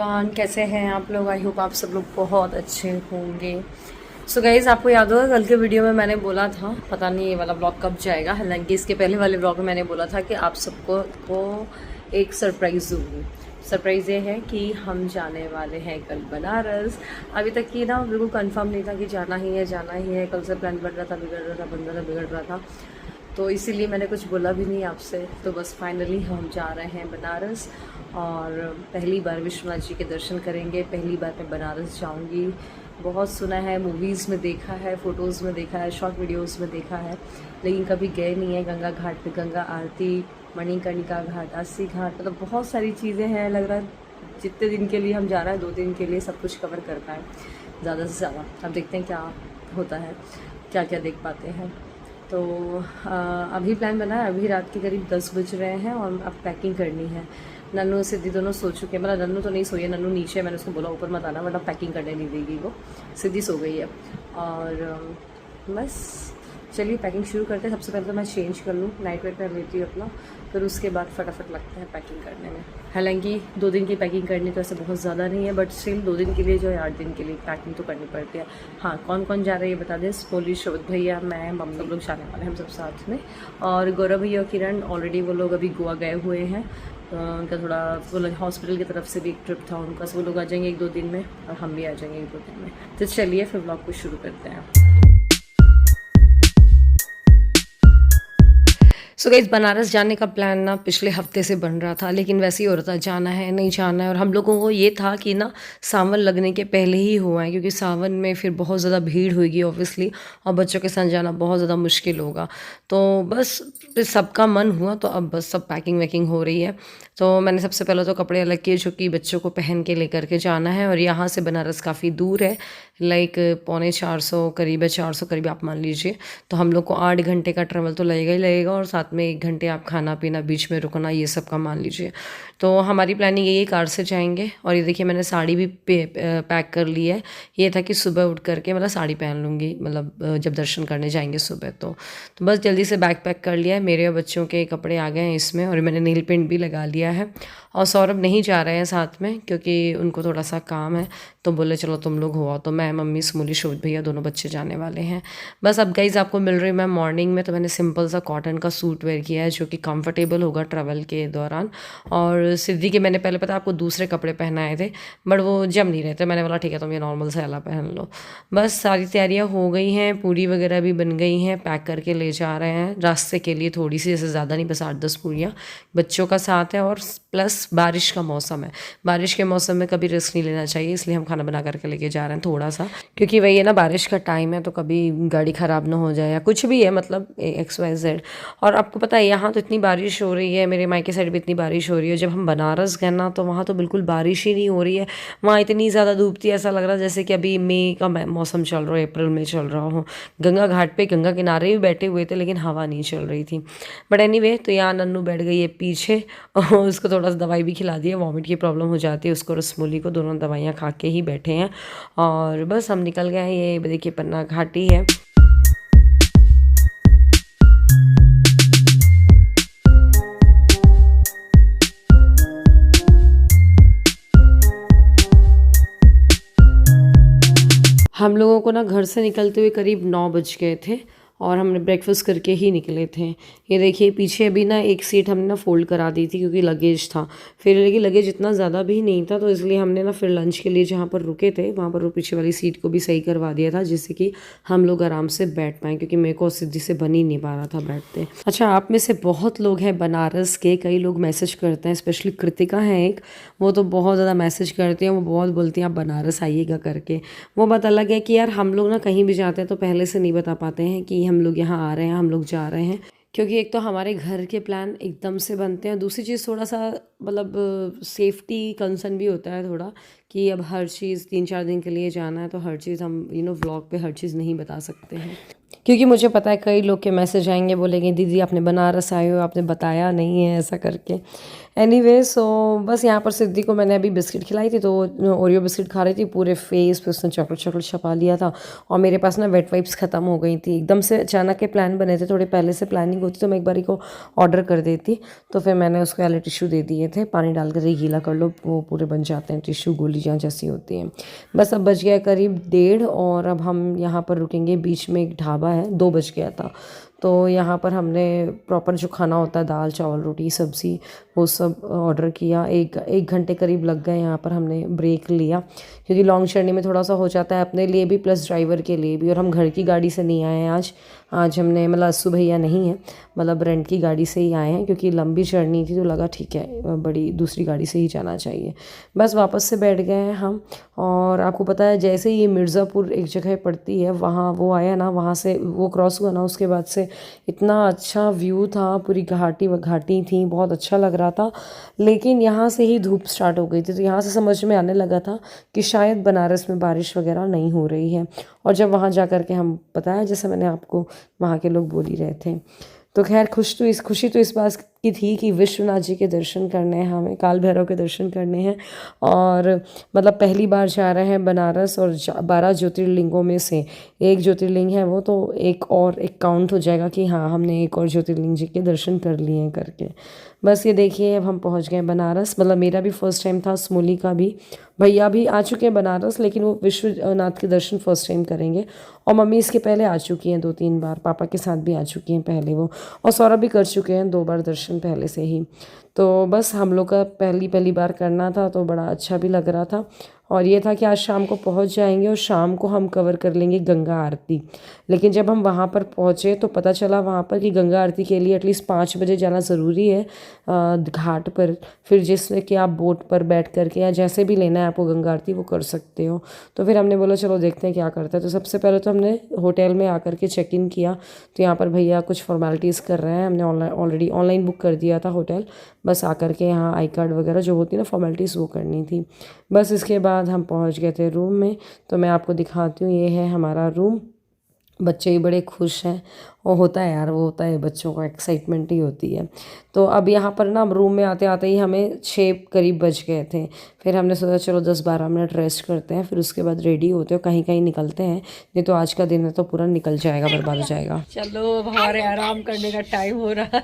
Everyone, कैसे हैं आप लोग। आई होप आप सब लोग बहुत अच्छे होंगे। सो गाइज़, आपको याद होगा कल के वीडियो में मैंने बोला था, पता नहीं ये वाला ब्लॉग कब जाएगा, हालांकि इसके पहले वाले ब्लॉग में मैंने बोला था कि आप सबको एक सरप्राइज़ दूँगी। सरप्राइज़ ये है कि हम जाने वाले हैं कल बनारस। अभी तक की ना बिल्कुल कंफर्म नहीं था कि जाना ही है। कल से प्लान बन रहा था, बिगड़ रहा था, बन रहा था, बिगड़ रहा था, तो इसीलिए मैंने कुछ बोला भी नहीं आपसे। तो बस फाइनली हम जा रहे हैं बनारस और पहली बार विश्वनाथ जी के दर्शन करेंगे। पहली बार मैं बनारस जाऊंगी। बहुत सुना है, मूवीज़ में देखा है, फ़ोटोज़ में देखा है, शॉर्ट वीडियोज़ में देखा है, लेकिन कभी गए नहीं है। गंगा घाट पे गंगा आरती, मणिकर्णिका घाट, अस्सी घाट, मतलब बहुत सारी चीज़ें हैं। लग रहा है जितने दिन के लिए हम जा रहे हैं, 2 दिन के लिए सब कुछ कवर कर पाए ज़्यादा से ज़्यादा। अब देखते हैं क्या होता है, क्या क्या देख पाते हैं। तो अभी प्लान बना है, अभी रात के करीब 10 बज रहे हैं और अब पैकिंग करनी है। नन्नू सिद्धि दोनों सो चुके हैं, मतलब नन्नू तो नहीं सोई है, नन्नू नीचे, मैंने उसको बोला ऊपर मत आना वरना पैकिंग करने नहीं देगी वो। सिद्धि सो गई है और बस चलिए पैकिंग शुरू करते हैं। सबसे पहले तो मैं चेंज कर लूँ, नाइट वेयर पहन लेती हूँ अपना, फिर उसके बाद फटाफट लगते हैं पैकिंग करने में। हालांकि 2 दिन की पैकिंग करनी तो ऐसे बहुत ज़्यादा नहीं है, बट स्टिल 2 दिन के लिए जो है 8 दिन के लिए पैकिंग तो करनी पड़ती है। हाँ, कौन कौन जा रहा है ये बता दें। स्पोली, शोध भैया, मैं, मम्मी, सब लोग जाने वाले हैं, हम सब साथ में। और गौरव भैया और किरण ऑलरेडी वो लोग अभी गोवा गए हुए हैं। उनका थोड़ा वो लोग हॉस्पिटल की तरफ से भी एक ट्रिप था उनका, वो लोग आ जाएंगे 1-2 दिन में और हम भी आ जाएंगे 1-2 दिन में। तो चलिए फिर ब्लॉग को शुरू करते हैं। सो गाइस, बनारस जाने का प्लान ना पिछले हफ्ते से बन रहा था, लेकिन वैसे ही हो रहा था जाना है नहीं जाना है। और हम लोगों को ये था कि ना सावन लगने के पहले ही हुआ है, क्योंकि सावन में फिर बहुत ज़्यादा भीड़ होगी ऑब्वियसली, और बच्चों के साथ जाना बहुत ज़्यादा मुश्किल होगा। तो बस फिर सबका मन हुआ, तो अब बस सब पैकिंग वैकिंग हो रही है। तो मैंने सबसे पहले तो कपड़े अलग किए जो कि बच्चों को पहन के लेकर के जाना है। और यहाँ से बनारस काफ़ी दूर है, लाइक 350 करीब है, 400 करीब आप मान लीजिए। तो हम लोग को 8 घंटे का ट्रैवल तो लगेगा ही लगेगा, और साथ में 1 घंटे आप खाना पीना, बीच में रुकना, ये सब का मान लीजिए। तो हमारी प्लानिंग यही है, कार से जाएंगे। और ये देखिए मैंने साड़ी भी पैक कर ली है। ये था कि सुबह उठ करके मतलब साड़ी पहन लूँगी, मतलब जब दर्शन करने जाएंगे सुबह। तो बस जल्दी से बैग पैक कर लिया है। मेरे और बच्चों के कपड़े आ गए हैं इसमें, और मैंने नील पेंट भी लगा लिया है। और सौरभ नहीं जा रहे हैं साथ में, क्योंकि उनको थोड़ा सा काम है, तो बोले चलो तुम लोग हो आओ। तो मैं, मम्मी, स्मूली, शोध भैया, दोनों बच्चे जाने वाले हैं। बस अब गाइज आपको मिल रही मैं मॉर्निंग में, तो मैंने सिंपल सा कॉटन का सूट वेयर किया है जो कि कंफर्टेबल होगा ट्रैवल के दौरान। और सिद्धि के मैंने पहले पता आपको दूसरे कपड़े पहनाए थे, बट वो जम नहीं रहे थे। मैंने बोला ठीक है तुम ये नॉर्मल सा वाला पहन लो। बस सारी तैयारियां हो गई हैं, पूरी वगैरह भी बन गई हैं, पैक करके ले जा रहे हैं रास्ते के लिए। थोड़ी सी, जैसे ज़्यादा नहीं, बस 8-10 पूरियाँ। बच्चों का साथ है और प्लस बारिश का मौसम है। बारिश के मौसम में कभी रिस्क नहीं लेना चाहिए, इसलिए हम खाना बना करके लेके जा रहे हैं थोड़ा सा, क्योंकि वही है ना, बारिश का टाइम है, तो कभी गाड़ी ख़राब ना हो जाए या कुछ भी है, मतलब XYZ। और आपको पता है यहाँ तो इतनी बारिश हो रही है, मेरे मायके साइड भी इतनी बारिश हो रही है। जब हम बनारस गए ना, तो वहाँ तो बिल्कुल बारिश ही नहीं हो रही है। वहाँ इतनी ज़्यादा धूप थी, ऐसा लग रहा जैसे कि अभी मई का मौसम चल रहा हो, अप्रैल में चल रहा हो। गंगा घाट पे, गंगा किनारे भी बैठे हुए थे, लेकिन हवा नहीं चल रही थी। बट एनीवे, तो यहाँ नन्नू बैठ गई है पीछे, और उसको थोड़ा सा दवाई भी खिला दी है, वॉमिट की प्रॉब्लम हो जाती है उसको, रसमूली को, दोनों दवाइयाँ खा के ही बैठे हैं। और बस हम निकल गए हैं। ये देखिए पन्ना घाटी है। हम लोगों को ना घर से निकलते हुए करीब 9 बज गए थे, और हमने ब्रेकफास्ट करके ही निकले थे। ये देखिए पीछे अभी ना एक सीट हमने ना फोल्ड करा दी थी, क्योंकि लगेज था। फिर लेकिन लगेज इतना ज़्यादा भी नहीं था, तो इसलिए हमने ना फिर लंच के लिए जहाँ पर रुके थे, वहाँ पर वो पीछे वाली सीट को भी सही करवा दिया था, जिससे कि हम लोग आराम से बैठ पाएँ, क्योंकि मेरे को सिद्धि से बन ही नहीं पा रहा था बैठते। अच्छा, आप में से बहुत लोग हैं बनारस के, कई लोग मैसेज करते हैं, स्पेशली कृतिका है एक, वो तो बहुत ज़्यादा मैसेज करती हैं, वो बहुत बोलती हैं आप बनारस आइएगा करके। वो बात अलग है कि यार हम लोग ना कहीं भी जाते हैं तो पहले से नहीं बता पाते हैं कि हम लोग यहाँ आ रहे हैं, हम लोग जा रहे हैं, क्योंकि एक तो हमारे घर के प्लान एकदम से बनते हैं, दूसरी चीज़ थोड़ा सा मतलब सेफ्टी कंसर्न भी होता है थोड़ा, कि अब हर चीज़ 3-4 दिन के लिए जाना है, तो हर चीज़ हम व्लॉग पे हर चीज़ नहीं बता सकते हैं। क्योंकि मुझे पता है कई लोग के मैसेज आएंगे, बोलेंगे दीदी आपने बनारस आए हो, आपने बताया नहीं है, ऐसा करके। एनीवे सो बस यहाँ पर सिद्धि को मैंने अभी बिस्किट खिलाई थी, तो ओरियो बिस्किट खा रही थी, पूरे फेस पे उसने चॉकलेट चॉकलेट छपा लिया था। और मेरे पास ना वेट वाइप्स ख़त्म हो गई थी, एकदम से अचानक के प्लान बने थे, थोड़े पहले से प्लानिंग होती तो मैं एक बारी को ऑर्डर कर देती। तो फिर मैंने उसको वाले टिश्यू दे दिए थे, पानी डाल कर ही गीला कर लो, वो पूरे बन जाते हैं टिश्यू, गोली जहाँ जैसी होती हैं। बस अब बज गया करीब 1:30 और अब हम यहाँ पर रुकेंगे। बीच में एक ढाबा है, 2 बज गया था, तो यहाँ पर हमने प्रॉपर जो खाना होता है, दाल चावल रोटी सब्ज़ी, वो सब ऑर्डर किया। एक घंटे करीब लग गए, यहाँ पर हमने ब्रेक लिया क्योंकि लॉन्ग जर्नी में थोड़ा सा हो जाता है अपने लिए भी प्लस ड्राइवर के लिए भी। और हम घर की गाड़ी से नहीं आए हैं आज हमने मतलब अस्सू भैया नहीं है, मतलब रेंट की गाड़ी से ही आए हैं क्योंकि लंबी जर्नी थी, तो लगा ठीक है बड़ी दूसरी गाड़ी से ही जाना चाहिए। बस वापस से बैठ गए हैं हम। और आपको पता है जैसे ही ये मिर्ज़ापुर एक जगह पड़ती है, वहाँ वो आया ना, वहाँ से वो क्रॉस हुआ ना, उसके बाद से इतना अच्छा व्यू था, पूरी घाटी थी, बहुत अच्छा लग रहा था। लेकिन यहाँ से ही धूप स्टार्ट हो गई थी, तो यहाँ से समझ में आने लगा था कि शायद बनारस में बारिश वगैरह नहीं हो रही है। और जब वहाँ जा कर के हम बताया, जैसे मैंने आपको, वहाँ के लोग बोल ही रहे थे। तो खैर खुशी तो इस बात की थी कि विश्वनाथ जी के दर्शन करने हैं, हमें काल भैरव के दर्शन करने हैं। और मतलब पहली बार जा रहे हैं बनारस, और 12 ज्योतिर्लिंगों में से एक ज्योतिर्लिंग है वो, तो एक काउंट हो जाएगा कि हाँ हमने एक और ज्योतिर्लिंग जी के दर्शन कर लिए हैं करके। बस ये देखिए अब हम पहुंच गए बनारस। मतलब मेरा भी फर्स्ट टाइम था, स्मोली का भी, भैया भी आ चुके हैं बनारस, लेकिन वो विश्वनाथ के दर्शन फर्स्ट टाइम करेंगे। और मम्मी इसके पहले आ चुकी हैं 2-3 बार, पापा के साथ भी आ चुकी हैं पहले वो, और सौरभ भी कर चुके हैं 2 बार दर्शन पहले से ही। तो बस हम लोग का पहली बार करना था, तो बड़ा अच्छा भी लग रहा था। और ये था कि आज शाम को पहुंच जाएंगे और शाम को हम कवर कर लेंगे गंगा आरती। लेकिन जब हम वहाँ पर पहुँचे तो पता चला वहाँ पर कि गंगा आरती के लिए एटलीस्ट 5 बजे जाना ज़रूरी है घाट पर। फिर जिससे कि आप बोट पर बैठ करके या जैसे भी लेना है आपको गंगा आरती वो कर सकते हो। तो फिर हमने बोला चलो देखते हैं क्या करता है। तो सबसे पहले तो हमने होटल में आकर के चेक इन किया, तो यहाँ पर भैया कुछ फॉर्मेलिटीज़ कर रहे हैं। हमने ऑलरेडी ऑनलाइन बुक कर दिया था होटल, बस आकर के यहाँ आई कार्ड वगैरह जो होती है ना फॉर्मेलिटीज़, वो करनी थी। बस इसके बाद हम पहुँच गए थे रूम में। तो मैं आपको दिखाती हूँ, ये है हमारा रूम। बच्चे भी बड़े खुश हैं, वो होता है यार, वो होता है बच्चों का एक्साइटमेंट ही होती है। तो अब यहाँ पर ना रूम में आते आते ही हमें 6 करीब बज गए थे। फिर हमने सोचा चलो 10-12 मिनट रेस्ट करते हैं, फिर उसके बाद रेडी होते हो कहीं कहीं निकलते हैं, नहीं तो आज का दिन है तो पूरा निकल जाएगा, बर्बाद हो जाएगा। चलो हमारे आराम करने का टाइम हो रहा है।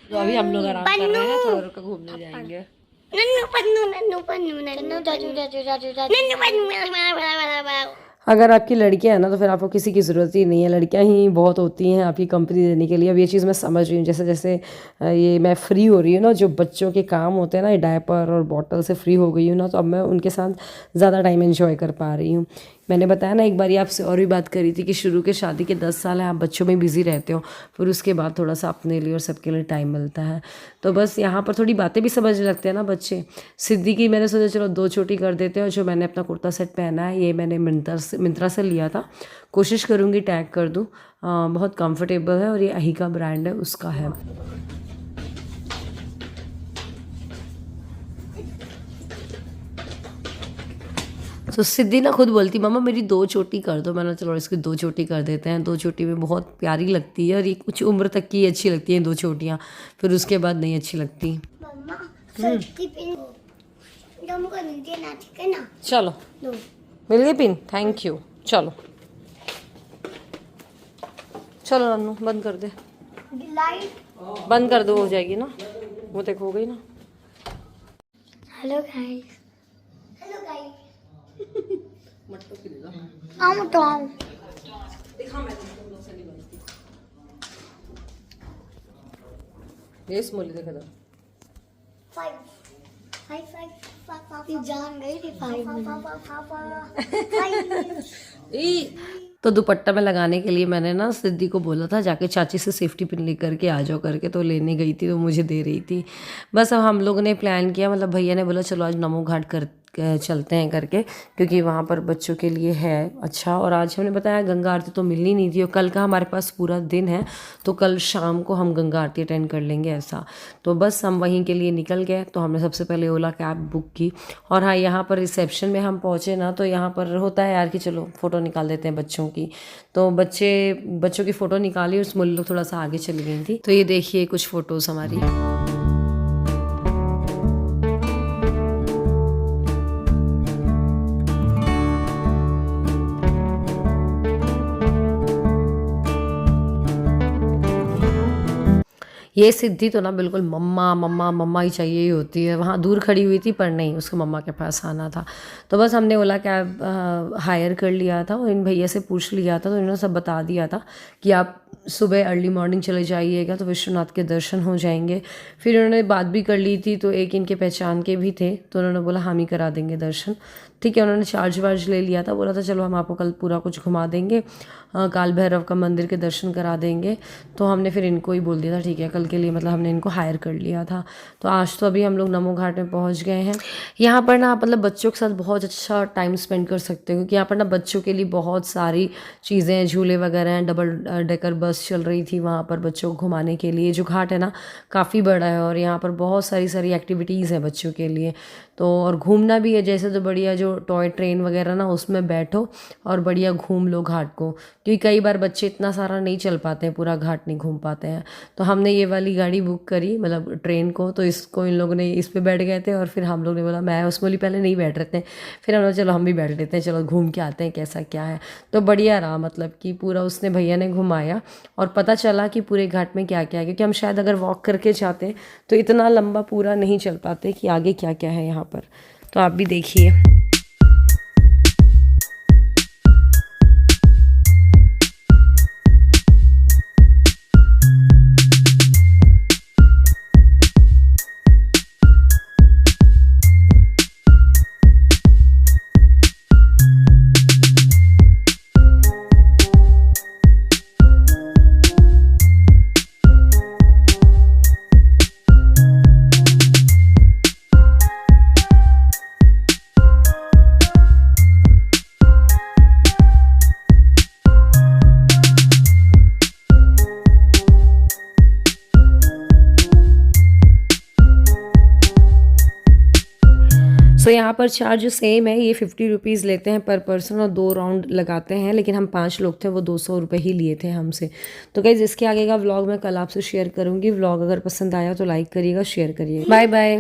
तो अभी हम लोग आराम कर रहे हैं, थोड़ा रुक घूमने जाएंगे। अगर आपकी लड़कियां हैं ना तो फिर आपको किसी की ज़रूरत ही नहीं है, लड़कियां ही बहुत होती हैं आपकी कंपनी देने के लिए। अब ये चीज़ मैं समझ रही हूँ, जैसे जैसे ये मैं फ्री हो रही हूँ ना, जो बच्चों के काम होते हैं ना, डायपर और बॉटल से फ्री हो गई हूँ ना, तो अब मैं उनके साथ ज़्यादा टाइम एंजॉय कर पा रही हूँ। मैंने बताया ना एक बार आपसे और भी बात करी थी कि शुरू के शादी के 10 साल है आप बच्चों में बिज़ी रहते हो, फिर उसके बाद थोड़ा सा अपने लिए और सबके लिए टाइम मिलता है। तो बस यहाँ पर थोड़ी बातें भी समझ लगते हैं ना बच्चे। सिद्धि की मैंने सोचा चलो 2 चोटी कर देते हैं, और जो मैंने अपना कुर्ता सेट पहना है ये मैंने मिंत्रा से लिया था, कोशिश करूँगी टैग कर दूँ। बहुत कंफर्टेबल है और ये अही का ब्रांड है, उसका है। तो सिद्धि ना खुद बोलती मम्मा मेरी 2 चोटी कर दो। मैंने चलो इसकी 2 चोटी कर देते हैं। 2 चोटी में बहुत प्यारी लगती है, और ये कुछ उम्र तक की अच्छी लगती हैं 2 चोटियाँ, फिर उसके बाद नहीं अच्छी लगती। चलो मिल गई पिन, थैंक यू। चलो चलो नन्नू बंद कर दे, बंद कर दो, हो जाएगी ना वो, देखो हो गई ना। हेलो गाइस, ये स्मोली देखा था 5 जान गई थी 5। तो दुपट्टा में लगाने के लिए मैंने ना सिद्धि को बोला था जाके चाची से सेफ्टी पिन लेकर के आ जाओ करके, तो लेने गई थी, तो मुझे दे रही थी। बस अब हम लोगों ने प्लान किया, मतलब भैया ने बोला चलो आज नमो घाट चलते हैं करके, क्योंकि वहाँ पर बच्चों के लिए है अच्छा। और आज हमने बताया गंगा आरती तो मिलनी नहीं थी, और कल का हमारे पास पूरा दिन है, तो कल शाम को हम गंगा आरती अटेंड कर लेंगे ऐसा। तो बस हम वहीं के लिए निकल गए। तो हमने सबसे पहले ओला कैब बुक की। और हाँ, यहाँ पर रिसेप्शन में हम पहुँचे ना, तो यहाँ पर होता है यार कि चलो फ़ोटो निकाल देते हैं बच्चों की। तो बच्चों की फ़ोटो निकाली, और उसमें लोग थोड़ा सा आगे चली गई थी। तो ये देखिए कुछ फ़ोटोज़ हमारी। ये सिद्धि तो ना बिल्कुल मम्मा मम्मा मम्मा ही चाहिए ही होती है। वहाँ दूर खड़ी हुई थी, पर नहीं, उसको मम्मा के पास आना था। तो बस हमने ओला कैब हायर कर लिया था, और इन भैया से पूछ लिया था, तो इन्होंने सब बता दिया था कि आप सुबह अर्ली मॉर्निंग चले जाइएगा तो विश्वनाथ के दर्शन हो जाएंगे। फिर इन्होंने बात भी कर ली थी, तो एक इनके पहचान के भी थे, तो उन्होंने बोला हम ही करा देंगे दर्शन। ठीक है, उन्होंने चार्ज वार्ज ले लिया था, बोला था चलो हम आपको कल पूरा कुछ घुमा देंगे, काल भैरव का मंदिर के दर्शन करा देंगे। तो हमने फिर इनको ही बोल दिया था ठीक है कल के लिए, मतलब हमने इनको हायर कर लिया था। तो आज तो अभी हम लोग नमो घाट में पहुंच गए हैं। यहाँ पर ना मतलब बच्चों के साथ बहुत अच्छा टाइम स्पेंड कर सकते हो, क्योंकि यहाँ पर ना बच्चों के लिए बहुत सारी चीज़ें हैं, झूले वगैरह हैं, डबल डेकर बस चल रही थी वहाँ पर बच्चों को घुमाने के लिए। जो घाट है ना काफ़ी बड़ा है, और यहाँ पर बहुत सारी एक्टिविटीज़ हैं बच्चों के लिए। तो और घूमना भी है जैसे, तो बढ़िया जो टॉय ट्रेन वगैरह ना उसमें बैठो और बढ़िया घूम लो घाट को, क्योंकि कई बार बच्चे इतना सारा नहीं चल पाते हैं, पूरा घाट नहीं घूम पाते हैं। तो हमने ये वाली गाड़ी बुक करी, मतलब ट्रेन को, तो इसको इन लोगों ने इस पे बैठ गए थे, और फिर हम लोग ने बोला, मैं उसमें बोली पहले नहीं बैठ रहे थे, फिर हमने चलो हम भी बैठ लेते हैं, चलो घूम के आते हैं कैसा क्या है। तो बढ़िया रहा, मतलब कि पूरा उसने भैया ने घुमाया, और पता चला कि पूरे घाट में क्या क्या है, क्योंकि हम शायद अगर वॉक करके जाते तो इतना लंबा पूरा नहीं चल पाते कि आगे क्या क्या है यहाँ पर। तो आप भी देखिए। सो यहाँ पर चार्ज सेम है, ये 50 रुपीज़ लेते हैं पर पर्सन, और 2 राउंड लगाते हैं। लेकिन हम 5 लोग थे, वो 200 रुपये ही लिए थे हमसे। तो गाइस इसके आगे का व्लॉग मैं कल आपसे शेयर करूँगी। व्लॉग अगर पसंद आया तो लाइक करिएगा, शेयर करिएगा। Bye bye.